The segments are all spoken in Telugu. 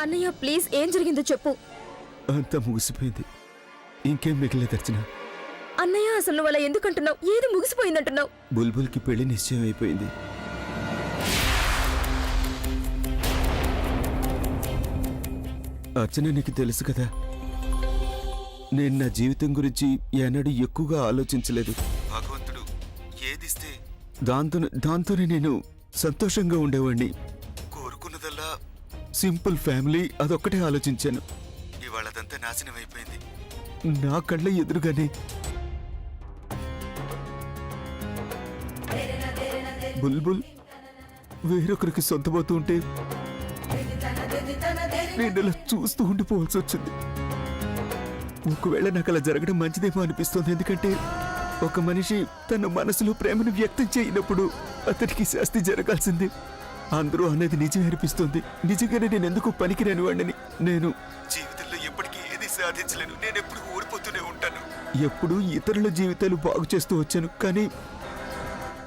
అన్నయ్య ప్లీజ్ ఏం జరిగిందో చెప్పు. అంతా ముగిసిపోయింది, ఇంకేం మిగిలేదు అర్చన. అన్నయ్య అసలు నువ్వు అలా ఎందుకంటున్నావు? ఏది ముగిసిపోయిందంటున్నావు? బుల్బుల్కి పెళ్లి నిశ్చయం అయిపోయింది. అర్చన, నీకు తెలుసు కదా, నేను నా జీవితం గురించి ఎన్నడూ ఎక్కువగా ఆలోచించలేదు. భగవంతుడు ఏదిస్తే దాంతోనే నేను సంతోషంగా ఉండేవాడిని. కోరుకున్నదల్లా సింపుల్ ఫ్యామిలీ, అదొక్కటే ఆలోచించాను. ఇవాళ అదంతా నాశనం అయిపోయింది నా కళ్ళ ఎదురుగానే. బుల్బుల్ వేరొకరికి సొంతమవుతూ ఉంటే నేను అలా చూస్తూ ఉండిపోవాల్సి వచ్చింది. ఒకవేళ నాకు అలా జరగడం మంచిదేమో అనిపిస్తుంది. ఎందుకంటే ఒక మనిషి తన మనసులో ప్రేమను వ్యక్తం చేయనప్పుడు అతనికి శాస్తి జరగాల్సింది. అందరూ అనేది నిజమే అనిపిస్తుంది. నిజంగానే నేను ఎందుకు పనికిరాని వాడిని. నేను జీవితంలో ఎప్పటికీ ఏది సాధించలేను. నేను ఎప్పుడు ఓడిపోతూనే ఉంటాను. ఎప్పుడు ఇతరుల జీవితాలు బాగు చేస్తూ వచ్చాను. కానీ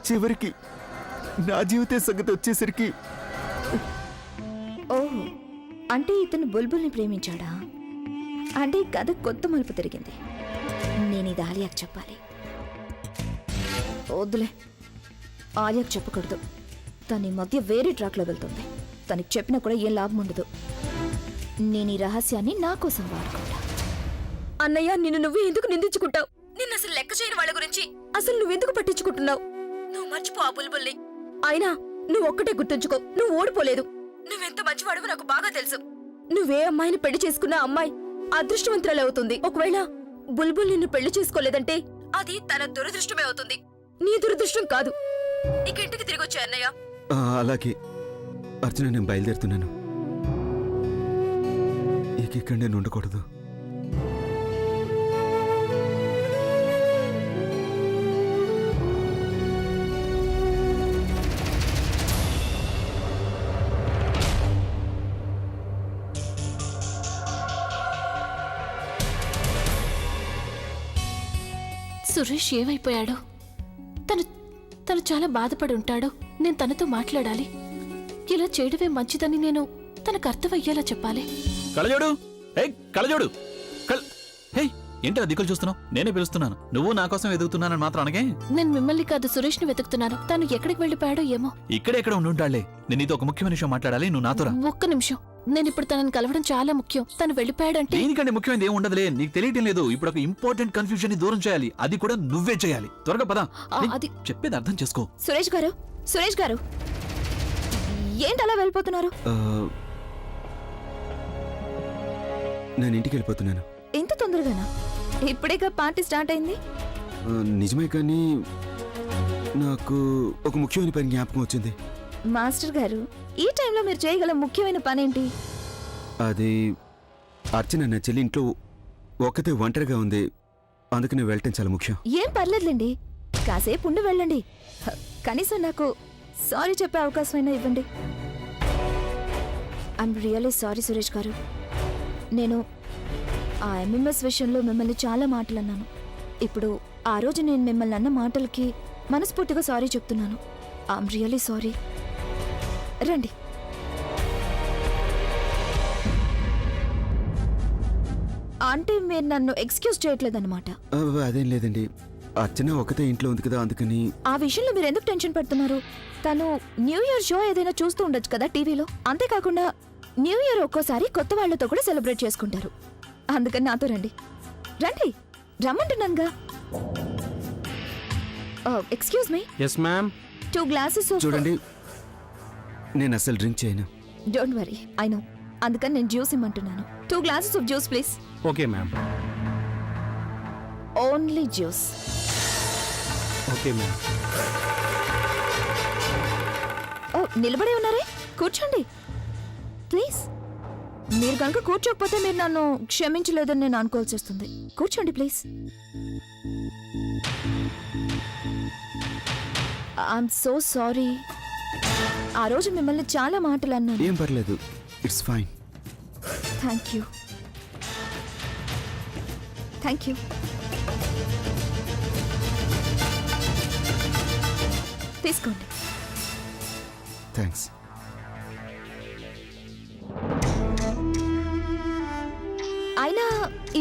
చివరికి నా జీవిత సంగతి వచ్చేసరికి ఓహో, అంటే ఇతను బుల్బుల్ని ప్రేమించాడా? అంటే ఈ కథ కొత్త మలుపు తిరిగింది. నేను ఇది ఆలియాకు చెప్పాలి. వద్దులే, ఆలియాకు చెప్పకూడదు. తన ఈ మధ్య వేరే ట్రాక్లో వెళ్తుంది. తనకి చెప్పినా కూడా ఏం లాభం ఉండదు. నేను ఈ రహస్యాన్ని నా కోసం వాడుకుంటా. అన్నయ్య, నిన్ను నువ్వు ఎందుకు నిందించుకుంటావు? నిన్ను అసలు లెక్క చేయని వాళ్ళ గురించి అసలు నువ్వెందుకు పట్టించుకుంటున్నావు? నువ్వు మర్చిపో ఆ బుల్బుల్ని. అయినా నువ్వు ఒక్కటే గుర్తుంచుకో, నువ్వు ఓడిపోలేదు. నువ్వెంత మంచివాడువో నాకు బాగా తెలుసు. నువ్వే అమ్మాయిని పెళ్లి చేసుకున్న అమ్మాయి అదృష్టవంతురాలు అవుతుంది. ఒకవేళ బుల్బుల్ నిన్ను పెళ్లి చేసుకోలేదంటే అది తన దురదృష్టమే అవుతుంది, నీ దురదృష్టం కాదు. ఇక ఇంటికి తిరిగి వచ్చా అన్నయ్య. అలాగే అర్చన, నేను బయలుదేరుతున్నాను. ఇక ఇక్కడ నేను ఉండకూడదు. సురేష్ ఏమైపోయాడో? తను చాలా బాధపడి ఉంటాడు. నేను తనతో మాట్లాడాలి. ఇలా చేయడమే మంచిదని నేను తనకు అర్థమయ్యేలా చెప్పాలి. కళ్ళజోడు, కళ్ళజోడు, ఏంటి దిక్కులు చూస్తున్నావు? నేనే పిలుస్తున్నాను. నువ్వు నా కోసం వెతుకుతున్నానని మాత్రం అనగే. నేను మిమ్మల్ని కాదు, సురేష్ ని వెతుకుతున్నాను. తను ఎక్కడికి వెళ్ళిపోయాడో ఏమో. ఇక్కడెక్కడ ఉండుంటాళ్లే. నేను నీతో ఒక ముఖ్యమైన విషయం మాట్లాడాలి. నువ్వు నాతో రా. ఒక్క నిమిషం. నేను ఇప్పుడు తనని కలవడం చాలా ముఖ్యం. తను వెళ్ళిపోయాడంటే దీనికంటే ముఖ్యమైనది ఏం ఉండదులే. నీకు తెలియటం లేదు. ఇప్పుడు ఒక ఇంపార్టెంట్ కన్ఫ్యూజన్ ని దూరం చేయాలి. అది కూడా నువ్వే చేయాలి. త్వరగా పదా. అది చెప్పేది అర్థం చేసుకో. సురేష్ గారు, సురేష్ గారు, ఏంటి అలా వెళ్ళిపోతున్నారు? నేను ఇంటికి వెళ్ళిపోతున్నాను. ఇంత తొందరగానా? ఇప్పుడేగా పార్టీ స్టార్ట్ అయింది. నిజమే, కానీ నాకు ఒక ముఖ్యమైన పని జ్ఞాపకం వచ్చింది. మాస్టర్ గారు, ఈ టైంలో మీరు చేయగల ముఖ్యమైన పనేంటి? అది అర్చన, నా చెల్లి ఇంట్లో ఒక్కతే ఒంటరిగా ఉంది. అందుకని వెళ్ళటం చాలా ముఖ్యం. ఏం పర్లేదులేండి, కాసేపు ఉండి వెళ్ళండి. కనీసం నాకు సారీ చెప్పే అవకాశమైనా ఇవ్వండి. ఐఎమ్ రియల్లీ సారీ సురేష్ గారు. నేను ఆ ఎంఎంఎస్ విషయంలో మిమ్మల్ని చాలా మాటలు అన్నాను. ఇప్పుడు ఆ రోజు నేను మిమ్మల్ని అన్న మాటలకి మనస్ఫూర్తిగా సారీ చెప్తున్నాను. I'm really sorry. రండి. అంటే మీరు నన్ను ఎక్స్క్యూజ్ చేయట్లేదన్నమాట? అదేం లేదండి, అర్చన ఒకతే ఇంట్లో ఉంది కదా, అందుకని. ఆ విషయంలో మీరు ఎందుకు టెన్షన్ పడుతున్నారు? తను న్యూ ఇయర్ షో ఏదైనా చూస్తూ ఉండొచ్చు కదా టీవీలో. అంతేకాకుండా న్యూ ఇయర్ ఒక్కోసారి కొత్త వాళ్లతో కూడా సెలబ్రేట్ చేసుకుంటారు. అందుకని నాతో రండి. రండి, రమ్మంటున్నానుగా. Excuse me. yes ma'am. 2 glasses of. చూడండి, నేను అసలు డ్రింక్ చేయను. Don't worry, I know. అందుకని నేను జ్యూస్ ఇమ్మంటున్నాను. 2 glasses of juice please. okay ma'am. Only juice. okay ma'am. నిలబడే ఉన్నారే, కూర్చోండి ప్లీజ్. మీరు కనుక కూర్చోకపోతే మీరు నన్ను క్షమించలేదని నేను అనుకోవాల్సి వస్తుంది. కూర్చోండి ప్లీజ్. I'm so sorry. ఆ రోజు మిమ్మల్ని చాలా మాటలు అన్నాను. ఏం పర్లేదు, it's fine. Thank you, thank you. తీసుకోండి. థ్యాంక్స్.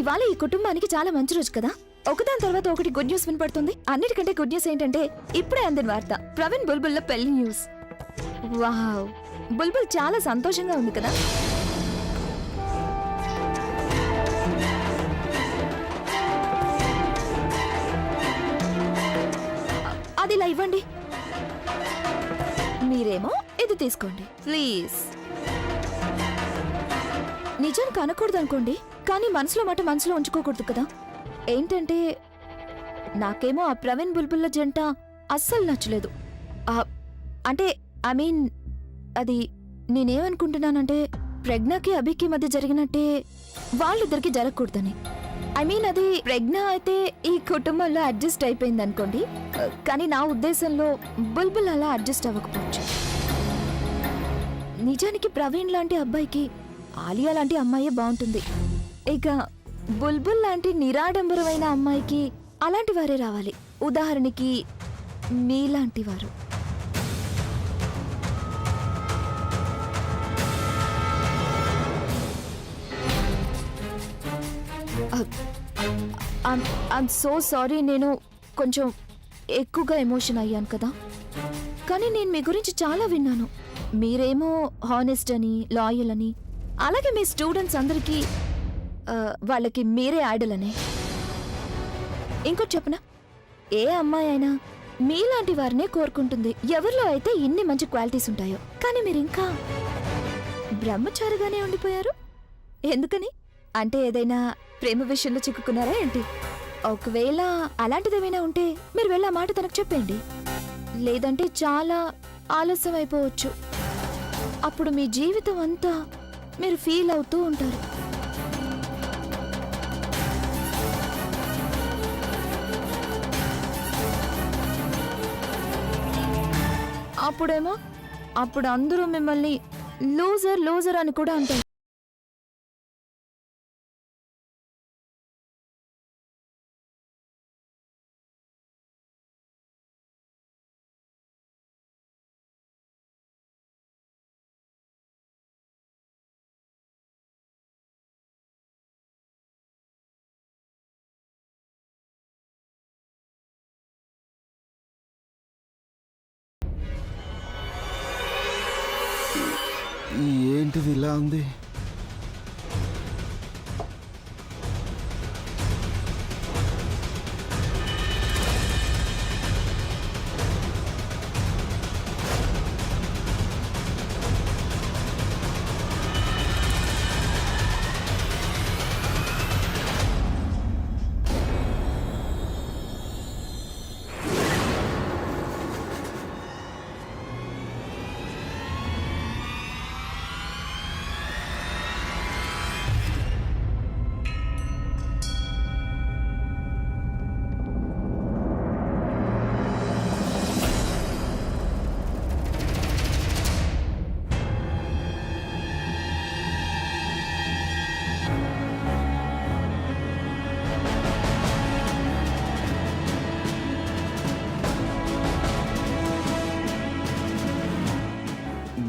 ఇవాళ ఈ కుటుంబానికి చాలా మంచి రోజు కదా. ఒకదాని తర్వాత ఒకటి గుడ్ న్యూస్ వినపడుతుంది. అన్నిటికంటే గుడ్ న్యూస్ ఏంటంటే ఇప్పుడే అందిన వార్త, ప్రవీణ్ బుల్బుల్ పెళ్లి న్యూస్. వావ్, బుల్బుల్ చాలా సంతోషంగా ఉంది కదా. అది ఇలా ఇవ్వండి. మీరేమో ఇది తీసుకోండి ప్లీజ్. నిజానికి అనకూడదు అనుకోండి, కానీ మనసులో మాట మనసులో ఉంచుకోకూడదు కదా. ఏంటంటే నాకేమో ఆ ప్రవీణ్ బుల్బుల్ల జంట అస్సలు నచ్చలేదు. అంటే ఐ మీన్ అది నేనేమనుకుంటున్నానంటే ప్రజ్ఞకి అభికి మధ్య జరిగినట్టే వాళ్ళిద్దరికి జరగకూడదని. ఐ మీన్ అది ప్రజ్ఞ అయితే ఈ కుటుంబంలో అడ్జస్ట్ అయిపోయింది అనుకోండి, కానీ నా ఉద్దేశంలో బుల్బుల్ అలా అడ్జస్ట్ అవ్వకపోవచ్చు. నిజానికి ప్రవీణ్ లాంటి అబ్బాయికి ఆలియా లాంటి అమ్మాయే బాగుంటుంది. ఇక బుల్బుల్ లాంటి నిరాడంబరమైన అమ్మాయికి అలాంటి వారే రావాలి. ఉదాహరణకి మీలాంటి వారు. ఐమ్ సో సారీ, నేను కొంచెం ఎక్కువగా ఎమోషన్ అయ్యాను కదా. కానీ నేను మీ గురించి చాలా విన్నాను. మీరేమో హానెస్ట్ అని, లాయల్ అని, అలాగే మీ స్టూడెంట్స్ అందరికీ వాళ్ళకి మీరే ఐడల్ అని. ఇంకోటి చెప్పనా, ఏ అమ్మాయి అయినా మీలాంటి వారినే కోరుకుంటుంది, ఎవరిలో అయితే ఇన్ని మంచి క్వాలిటీస్ ఉంటాయో. కానీ మీరు ఇంకా బ్రహ్మచారిగానే ఉండిపోయారు. ఎందుకని? అంటే ఏదైనా ప్రేమ విషయంలో చిక్కుకున్నారా ఏంటి? ఒకవేళ అలాంటిదేమైనా ఉంటే మీరు వెళ్ళి ఆ మాట తనకు చెప్పండి. లేదంటే చాలా ఆలస్యం అయిపోవచ్చు. అప్పుడు మీ జీవితం అంతా మీరు ఫీల్ అవుతూ ఉంటారు. అప్పుడు అందరూ మిమ్మల్ని లూజర్ లూజర్ అని కూడా అంటారు. ఏంటిది ఇలా ఉంది?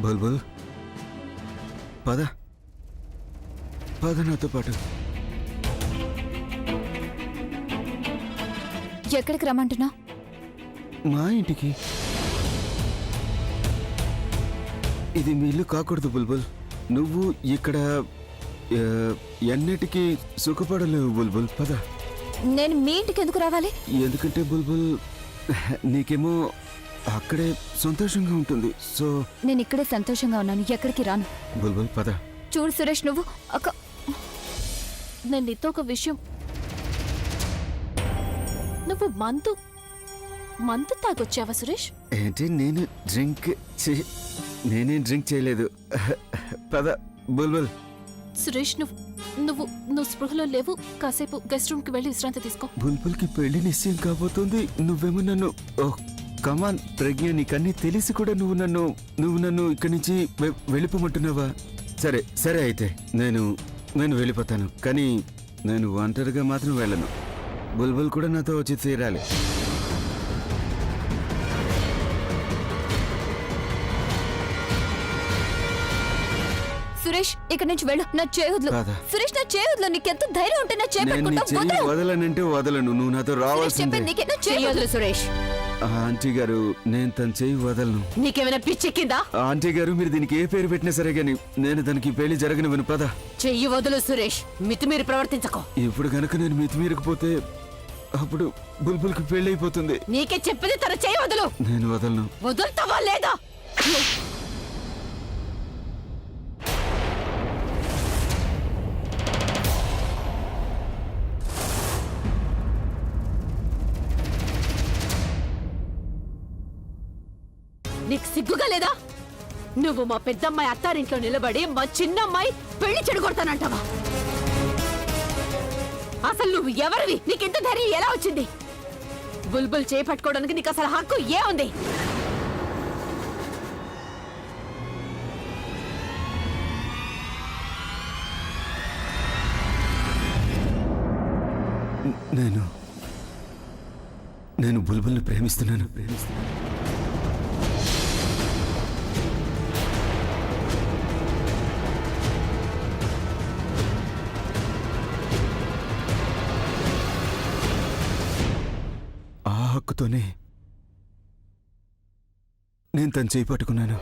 బుల్బుల్, పద పద నాతో పాటు. ఎక్కడికి రమ్మంటున్నా? మా ఇంటికి. ఇది మీ ఇల్లు కాకూడదు బుల్బుల్. నువ్వు ఇక్కడ ఎన్నిటికీ సుఖపడలేవు బుల్బుల్. పద. నేను మీ ఇంటికి ఎందుకు రావాలి? ఎందుకంటే బుల్బుల్, నీకేమో అక్కడే సంతోషంగా ఉంటుంది. సో నేను ఇక్కడే సంతోషంగా ఉన్నాను, ఎక్కడికి రాను. బుల్బుల్ పద. చూడు సురేష్, నువ్వు నేను నీతో ఒక విషయం. నువ్వు మందు తాగొచ్చావా సురేష్? ఏంటి? నేనేం డ్రింక్ చేయలేదు. పద బుల్బుల్. సురేష్, నువ్వు స్పృహలో లేవు. కాసేపు గెస్ట్ రూమ్ కి వెళ్ళి విశ్రాంతి తీసుకో. బుల్బుల్కి పెళ్లి నిశ్చయం కాబోతుంది. నువ్వేమో నన్ను కమాన్ ప్రజ్ఞ, నీకన్నీ తెలిసి కూడా నువ్వు నన్ను ఇక్కడి నుంచి వెళ్ళిపోమంటున్నావా? సరే అయితే నేను వెళ్ళిపోతాను. కానీ నేను ఒంటరిగా మాత్రం వెళ్ళను. బుల్బుల్ కూడా నాతో వచ్చి తీరాలి. సురేష్ ఇక్కడి నుంచి వెళ్ళు, నా చేయొద్దు. రాధా. సురేష్ నా చేయొద్దు, నీకెంత ధైర్యం ఉంటే నా నేను నీ చేపట్టుకుంటా. చెయ్యి వదలనంటే వదలను, నువ్వు నాతో సురేష్ రావాల్సిందే. చెప్పింది నీకే, నా చేయొద్దు సురేష్. ఆంటీ గారు, నేను తన చెయ్యి వదలను. నీకేమైనా పిచ్చెక్కిందా? ఆంటీ గారు, మీరు దీనికి ఏ పేరు పెట్టినా సరే గాని నేను దానికి పెళ్లి జరగనివ్వను. పద. చెయ్యి వదులు సురేష్, మితిమీరి ప్రవర్తించకో. ఇప్పుడు గనక నేను మితిమీరకపోతే అప్పుడు బుల్బుల్కి పెళ్లి అయిపోతుంది. నీకే చెప్పింది తన చెయ్యి వదులు. నేను వదలను. వదులుతావా లేదా? నీకు సిగ్గుగా లేదా? నువ్వు మా పెద్దమ్మాయి అత్తారింట్లో నిలబడి మా చిన్నమ్మాయి పెళ్లి చెడగొడతానంటావా? అసలు నువ్వు ఎవరివి? నీకింత ధైర్యం ఎలా వచ్చింది? బుల్బుల్ చేపట్టుకోవడానికి నీకు అసలు హక్కు ఏ ఉంది? నేను బుల్బుల్ని ప్రేమిస్తున్నాను. ఆ హక్కుతోనే నేను తను చేయి పట్టుకున్నాను.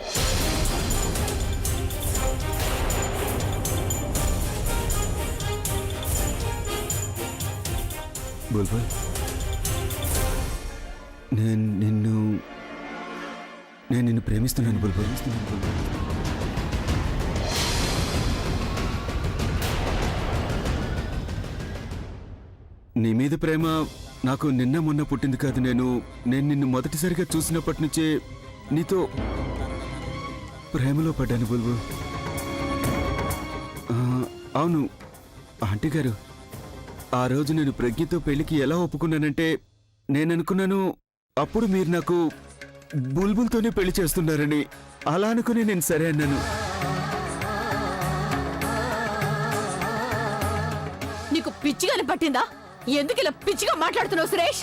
బుల్బుల్, నేను నిన్ను ప్రేమిస్తున్నాను బుల్బుల్. నీ మీద ప్రేమ నాకు నిన్న మొన్న పుట్టింది కాదు. నేను నిన్ను మొదటిసారిగా చూసినప్పటి నుంచే నీతో ప్రేమలో పడ్డాను బుల్బుల్. అవును ఆంటీ గారు, ఆ రోజు నేను ప్రజ్ఞతో పెళ్లికి ఎలా ఒప్పుకున్నానంటే నేననుకున్నాను అప్పుడు మీరు నాకు బుల్బుల్తోనే పెళ్లి చేస్తున్నారని. అలా అనుకుని నేను సరే అన్నాను. నీకు పిచ్చిగాని పట్టిందా? ఎందుకు ఇలా పిచ్చిగా మాట్లాడుతున్నావు సురేష్?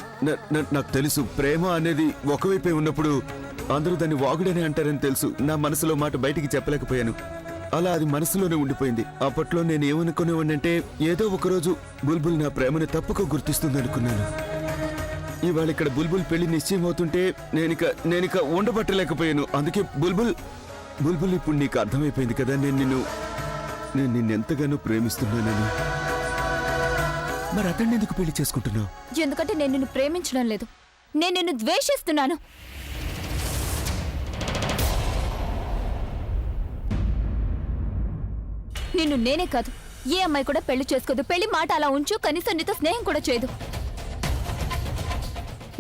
నాకు తెలుసు, ప్రేమ అనేది ఒకవైపే ఉన్నప్పుడు అందరూ దాన్ని వాగుడని అంటారని తెలుసు. నా మనసులో మాట బయటికి చెప్పలేకపోయాను. అలా అది మనసులోనే ఉండిపోయింది. అప్పట్లో నేను ఏమనుకునేవాడినంటే ఏదో ఒకరోజు బుల్బుల్ నా ప్రేమను తప్పక గుర్తిస్తుంది అనుకున్నాను. ఇవాళ ఇక్కడ బుల్బుల్ పెళ్లి నిశ్చయం అవుతుంటే నేనిక ఉండబట్టలేకపోయాను. అందుకే బుల్బుల్ ఇప్పుడు నీకు అర్థమైపోయింది కదా నేను నిన్నెంతగానో ప్రేమిస్తున్నానని. మరి అతన్ని ఎందుకు పెళ్లి చేసుకుంటున్నావు? ఎందుకంటే నేను నిన్ను ప్రేమించడం లేదు, నేను నిన్ను ద్వేషిస్తున్నాను. నిన్ను నేనే కాదు, ఏ అమ్మాయి కూడా పెళ్లి చేసుకోదు. పెళ్లి మాట అలా ఉంచు, కనీసం నీతో స్నేహం కూడా చేయదు.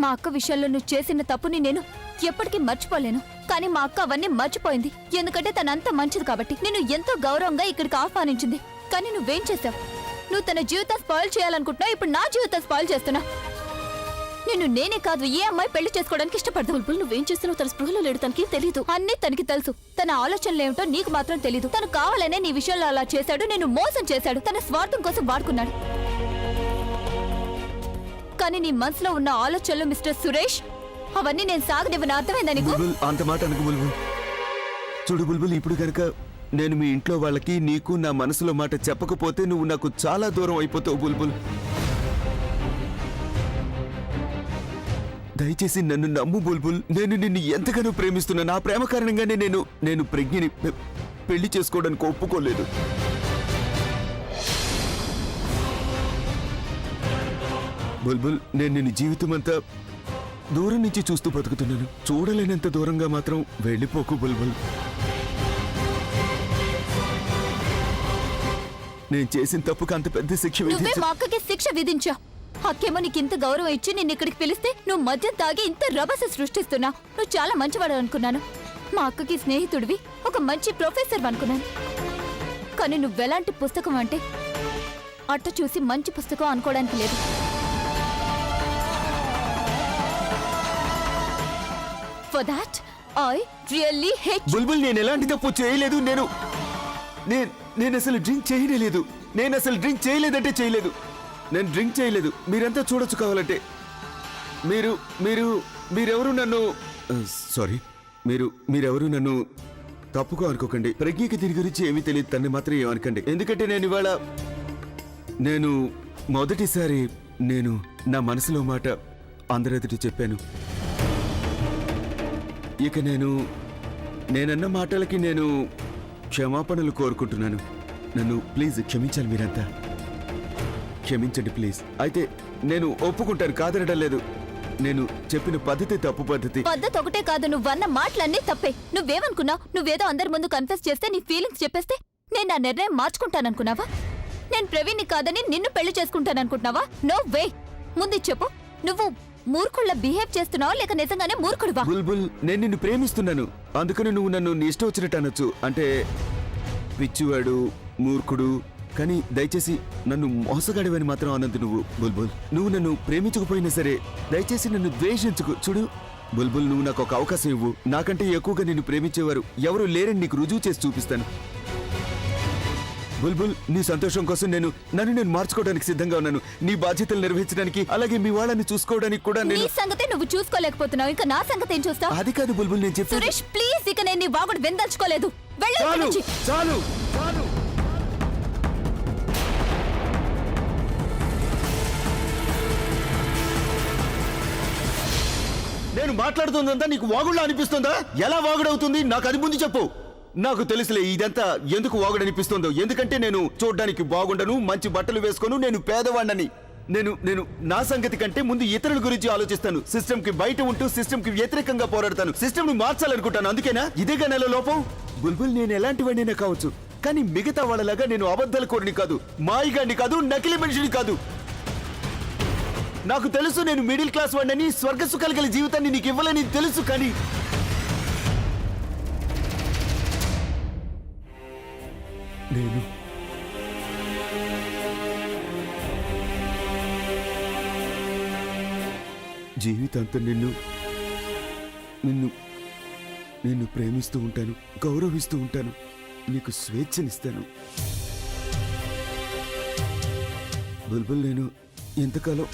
మా అక్క విషయంలో నువ్వు చేసిన తప్పుని నేను ఎప్పటికీ మర్చిపోలేను. కానీ మా అక్క అవన్నీ మర్చిపోయింది, ఎందుకంటే తనంత మంచిది కాబట్టి. నిన్ను ఎంతో గౌరవంగా ఇక్కడికి ఆహ్వానించింది. కానీ నువ్వేం చేశావు? నువ్వు తన జీవితం స్పాయిల్ చేయాలనుకుంటున్నావు, ఇప్పుడు నా జీవితం స్పాయిల్ చేస్తున్నా. నిన్ను నేనే కాదు, ఏ అమ్మాయి పెళ్లి చేసుకోవడానికి ఇష్టపడదు. బుల్బుల్ నువ్వేం చేస్తున్నావు తన స్పృహలో లేడు, తనకి తెలీదు. అన్నీ తనకి తెలుసు. తన ఆలోచనలు ఏమిటో నీకు మాత్రం తెలీదు. తను కావాలనే నీ విషయంలో అలా చేశాడు, నేను మోసం చేశాడు, తన స్వార్థం కోసం వాడుకున్నాడు. కానీ నీ మనసులో ఉన్న ఆలోచనలు మిస్టర్ సురేష్, అవన్నీ నేను సాగనివ్వను. అర్థమైందా నీకు? అంత మాట అనుకు బుల్బుల్. చూడు బుల్బుల్, ఇప్పుడు గనక నేను మీ ఇంట్లో వాళ్ళకి నీకు నా మనసులో మాట చెప్పకపోతే నువ్వు నాకు చాలా దూరం అయిపోతావు బుల్బుల్. దయచేసి నన్ను నమ్ము బుల్బుల్. నేను నిన్ను ఎంతగానో ప్రేమిస్తున్నా. నా ప్రేమ కారణంగానే నేను ప్రజ్ఞని పెళ్లి చేసుకోవడానికి ఒప్పుకోలేదు. బుల్బుల్, నేను నిన్ను జీవితం అంతా దూరం నుంచి చూస్తూ బతుకుతున్నాను. చూడలేనంత దూరంగా మాత్రం వెళ్ళిపోకు బుల్బుల్. నేను చేసిన తప్పుకు అంత పెద్ద శిక్ష నువ్వే విధించు. మా అక్కకి శిక్ష విధించా. అక్కేమో నీకు ఇంత గౌరవం ఇచ్చి నిన్ను ఇక్కడికి పిలిస్తే నువ్వు మద్యం తాగి ఇంత రభస సృష్టిస్తున్నా. నువ్వు చాలా మంచివాడు అనుకున్నాను. మా అక్కకి స్నేహితుడివి, ఒక మంచి ప్రొఫెసర్ అనుకున్నాను. కానీ నువ్వెలాంటి పుస్తకం అంటే అట్ట చూసి మంచి పుస్తకం అనుకోవడానికి లేదు. For that, I really hate you. బుల్బుల్, నేను ఎలాంటి తప్పు చేయలేదు. నేను అసలు డ్రింక్ చేయలేదు. నేను అసలు డ్రింక్ చేయలేదంటే చేయలేదు. నేను డ్రింక్ చేయలేదు. మీరంతా చూడొచ్చు కావాలంటే. మీరెవరు నన్ను సారీ మీరెవరు నన్ను తప్పుగా అనుకోకండి. ప్రజ్ఞకి దీని గురించి ఏమీ తెలియదు, తన్ని మాత్రం ఏమనకండి. ఎందుకంటే నేను మొదటిసారి నా మనసులో మాట అందరెదుటి చెప్పాను. ఇక నేనన్న మాటలకి నేను క్షమాపణలు కోరుకుంటున్నాను. నన్ను ప్లీజ్ క్షమించాలి, మీరంతా క్షమించండి ప్లీజ్. అయితే నేను ఒప్పుకుంటాను, కాదనడం లేదు. నేను చెప్పిన పద్ధతి తప్పు పద్ధతి. పద్ధతి ఒకటే కాదు, నువ్వన్న మాటలన్నీ తప్పే. నువ్వేమనుకున్నావు? నువ్వేదో అందరి ముందు కన్ఫెస్ చేస్తే నీ ఫీలింగ్స్ చెప్పేస్తే నేను నా నిర్ణయం మార్చుకుంటాననుకున్నావా? నేను ప్రవీణ్ని కాదని నిన్ను పెళ్లి చేసుకుంటాననుకుంటున్నావా? No way. ముందు చెప్పు, నువ్వు మూర్ఖుళ్ళ బిహేవ్ చేస్తున్నావా లేక నిజంగానే మూర్ఖుడువా? బుల్బుల్, నేను నిన్ను ప్రేమిస్తున్నాను, అందుకని నువ్వు నన్ను నీ ఇష్టం వచ్చినట్టు అనొచ్చు. అంటే పిచ్చివాడు, మూర్ఖుడు, కానీ దయచేసి నన్ను మోసగాడివని మాత్రం అనందు నువ్వు. బుల్బుల్, నువ్వు నన్ను ప్రేమించకపోయినా సరే దయచేసి నన్ను ద్వేషించుకు. చూడు బుల్బుల్, నువ్వు నాకు ఒక అవకాశం ఇవ్వు. నాకంటే ఎక్కువగా నిన్ను ప్రేమించేవారు ఎవరు లేరని నీకు రుజువు చేసి చూపిస్తాను. బుల్బుల్, నీ సంతోషం కోసం నన్ను నేను మార్చుకోవడానికి సిద్ధంగా ఉన్నాను. నీ బాధ్యతలు నిర్వహించడానికి, అలాగే మీ వాళ్ళని చూసుకోవడానికి కూడా నీ నేను. సంగతే నువ్వు చూసుకోలేకపోతున్నావు, ఇంకా నా సంగతి ఏం చూస్తావు? అది కాదు బుల్బుల్, నేను చెప్పాను. సురేష్ ప్లీజ్, ఇక నేను నీ వాగుడు విందల్చుకోలేదు. వెళ్ళు ఇక్కడి చాలు నుంచి. చాలు చాలు. నేను మాట్లాడుతుందంతా నీకు వాగుడులా అనిపిస్తుందా? ఎలా వాగుడవుతుంది నాకు అది ముందు చెప్పు. నాకు తెలుసులే ఇదంతా ఎందుకు వాగుడు అనిపిస్తుందో. ఎందుకంటే నేను చూడ్డానికి బాగుండను, మంచి బట్టలు వేసుకోను, నేను పేదవాణ్ణని. నేను నా సంగతి కంటే ముందు ఇతరుల గురించి ఆలోచిస్తాను. సిస్టమ్ కి బయట ఉంటూ సిస్టమ్ కి వ్యతిరేకంగా పోరాడతాను. సిస్టమ్ ని మార్చాలనుకుంటాను. అందుకేనా ఇదేగా నెల లోపం? బుల్బుల్, నేను ఎలాంటి వాడినైనా కావచ్చు, కానీ మిగతా వాళ్ళలాగా నేను అబద్ధాల కోరిని కాదు, మాయిగాడిని కాదు, నకిలీ మనిషిని కాదు. నాకు తెలుసు నేను మిడిల్ క్లాస్ వాడిని, స్వర్గ సుఖాలు గల జీవితాన్ని నీకు ఇవ్వాలని తెలుసు. కానీ నేను జీవితాంతం నిన్ను ప్రేమిస్తూ ఉంటాను, గౌరవిస్తూ ఉంటాను, నీకు స్వేచ్ఛనిస్తాను. బుల్బుల్, నేను ఎంతకాలం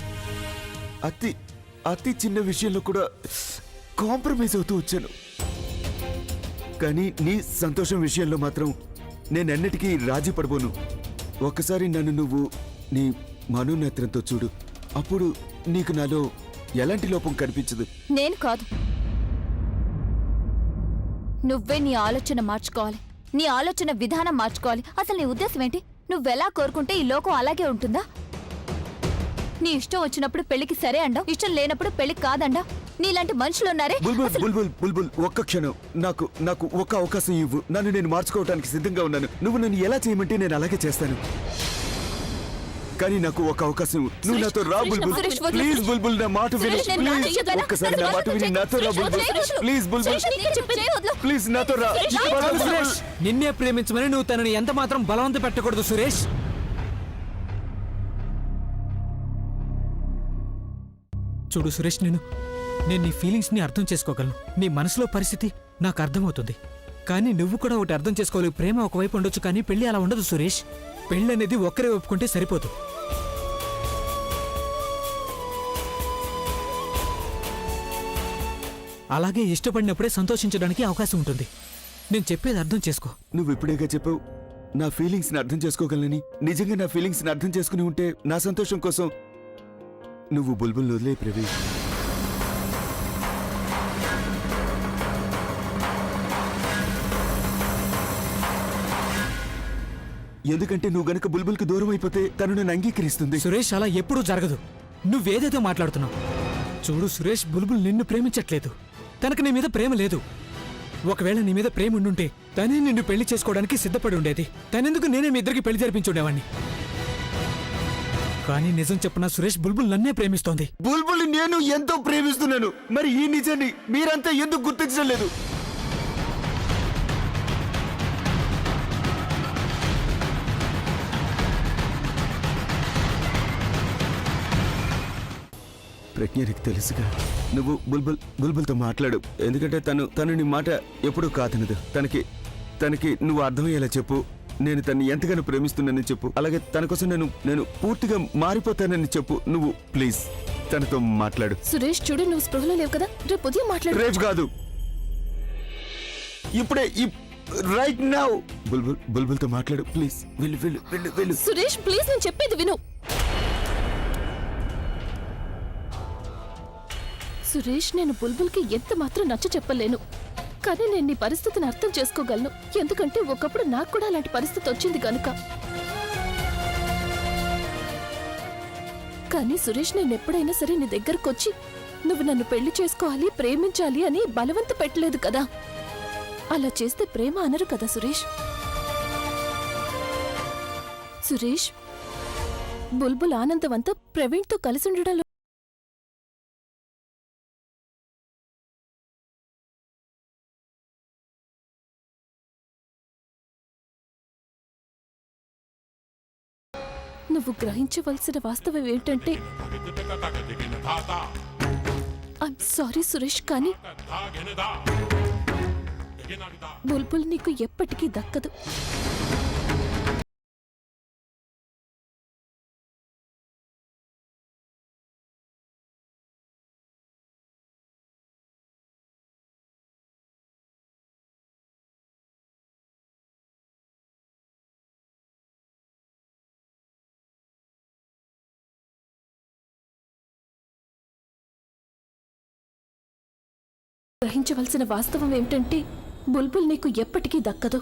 అతి చిన్న విషయంలో కూడా కాంప్రమైజ్ అవుతూ వచ్చాను, కానీ నీ సంతోషం విషయంలో మాత్రం నేనెన్నటికీ రాజీ పడబోను. ఒక్కసారి నన్ను నువ్వు నీ మనోనేత్రంతో చూడు, అప్పుడు నీకు నాలో ఎలాంటి లోపం కనిపించదు. నేను కాదు, నువ్వే నీ ఆలోచన మార్చుకోవాలి, నీ ఆలోచన విధానం మార్చుకోవాలి. అసలు నీ ఉద్దేశం ఏంటి? నువ్వెలా కోరుకుంటే ఈ లోకం అలాగే ఉంటుందా? నీ ఇష్టం వచ్చినప్పుడు పెళ్లికి సరే అండావు, ఇష్టం లేనప్పుడు పెళ్లికి కాదండావు. నీలాంటి మనుషులున్నారే. బుల్బుల్, ఒక్క క్షణం నాకు ఒక్క అవకాశం ఇవ్వు. నన్ను నేను మార్చుకోవడానికి సిద్ధంగా ఉన్నాను. నువ్వు నన్ను ఎలా చేయమంటే నేను అలాగే చేస్తాను, కానీ నాకు ఒక అవకాశం ఇవ్వు. నువ్వు నాతో రా బుల్బుల్, ప్లీజ్ బుల్బుల్, నా మాట విను. ప్లీజ్ ఒక్కసారి నా మాట విని నాతో రా బుల్బుల్. ప్లీజ్ బుల్బుల్, ప్లీజ్ నాతో రా. సురేష్, నిన్నే ప్రేమించమని నువ్వు తనని ఎంత మాత్రం బలవంత పెట్టకూడదు సురేష్. చూడు సురేష్, నేను నీ ఫీలింగ్స్ ని అర్థం చేసుకోగలను. నీ మనసులో పరిస్థితి నాకు అర్థమవుతుంది, కానీ నువ్వు కూడా ఒకటి అర్థం చేసుకోవాలి. ప్రేమ ఒకవైపు ఉండొచ్చు, కానీ పెళ్లి అలా ఉండదు సురేష్. పెళ్లి అనేది ఒక్కరే ఒప్పుకుంటే సరిపోదు. అలాగే ఇష్టపడినప్పుడే సంతోషించడానికి అవకాశం ఉంటుంది. నేను చెప్పేది అర్థం చేసుకో. నువ్వు ఇప్పుడేగా చెప్పావు నా ఫీలింగ్స్ ని అర్థం చేసుకోగలనని. నిజంగా నా ఫీలింగ్స్ ని అర్థం చేసుకుని ఉంటే నా సంతోషం కోసం నువ్వు బుల్బుల్ వదిలే ప్రవీణ్. ఎందుకంటే నువ్వు గనక బుల్బుల్కి దూరం అయిపోతే తను నన్ను అంగీకరిస్తుంది. సురేష్, అలా ఎప్పుడూ జరగదు. నువ్వేదేదో మాట్లాడుతున్నావు. చూడు సురేష్, బుల్బుల్ నిన్ను ప్రేమించట్లేదు. తనకు నీ మీద ప్రేమ లేదు. ఒకవేళ నీ మీద ప్రేమ ఉండుంటే తనే నిన్ను పెళ్లి చేసుకోవడానికి సిద్ధపడి ఉండేది. తనెందుకు నేనే మీ ఇద్దరికి పెళ్లి జరిపించుండేవాణ్ణి. కానీ నిజం చెప్పనా సురేష్, బుల్బుల్ నన్నే ప్రేమిస్తోంది. బుల్బుల్ నేను ఎంతో ప్రేమిస్తున్నాను, మరి ఈ నిజాన్ని మీరంతా ఎందుకు గుర్తించడం లేదు? ప్రజ్ఞ, నీకు తెలుసుగా, నువ్వు బుల్బుల్తో మాట్లాడు. ఎందుకంటే తను నీ మాట ఎప్పుడూ కాదనదు. తనకి నువ్వు అర్థమయ్యేలా చెప్పు. నేను తన్ని ఎంతగానో ప్రేమిస్తున్నానని చెప్పు. అలాగే తన కోసం నేను పూర్తిగా మారిపోతానని చెప్పు. నువ్వు ప్లీజ్ తనతో మాట్లాడు. సురేష్, చూడు, నువ్వు స్పృహలో లేవు కదా, రేపు ఉదయం మాట్లాడు. రేపు కాదు, రైట్ నౌ. బుల్బుల్ బుల్బుల్తో మాట్లాడు ప్లీజ్. వెళ్ళు వెళ్ళు వెళ్ళు వెళ్ళు. సురేష్ ప్లీజ్ నేను చెప్పేది విను. సురేష్ నేను బుల్బుల్కి ఎంత మాత్రం నచ్చ చెప్పలేను, కానీ నేను నీ పరిస్థితిని అర్థం చేసుకోగలను. ఎందుకంటే ఒకప్పుడు నాకు కూడా అలాంటి పరిస్థితి వచ్చింది కనుక. కానీ సురేష్ నేను ఎప్పుడైనా సరే నీ దగ్గరకు వచ్చి నువ్వు నన్ను పెళ్లి చేసుకోవాలి, ప్రేమించాలి అని బలవంత పెట్టలేదు కదా. అలా చేస్తే ప్రేమ అనరు కదా సురేష్. సురేష్, బుల్బుల్ ఆనందవంతా ప్రవీణ్తో కలిసి ఉండడంలో నువ్వు గ్రహించవలసిన వాస్తవం ఏంటంటే, ఐమ్ సారీ సురేష్, కానీ బుల్బుల్ నీకు ఎప్పటికీ దక్కదు. గ్రహించవలసిన వాస్తవం ఏమిటంటే బుల్బుల్ నీకు ఎప్పటికీ దక్కదు.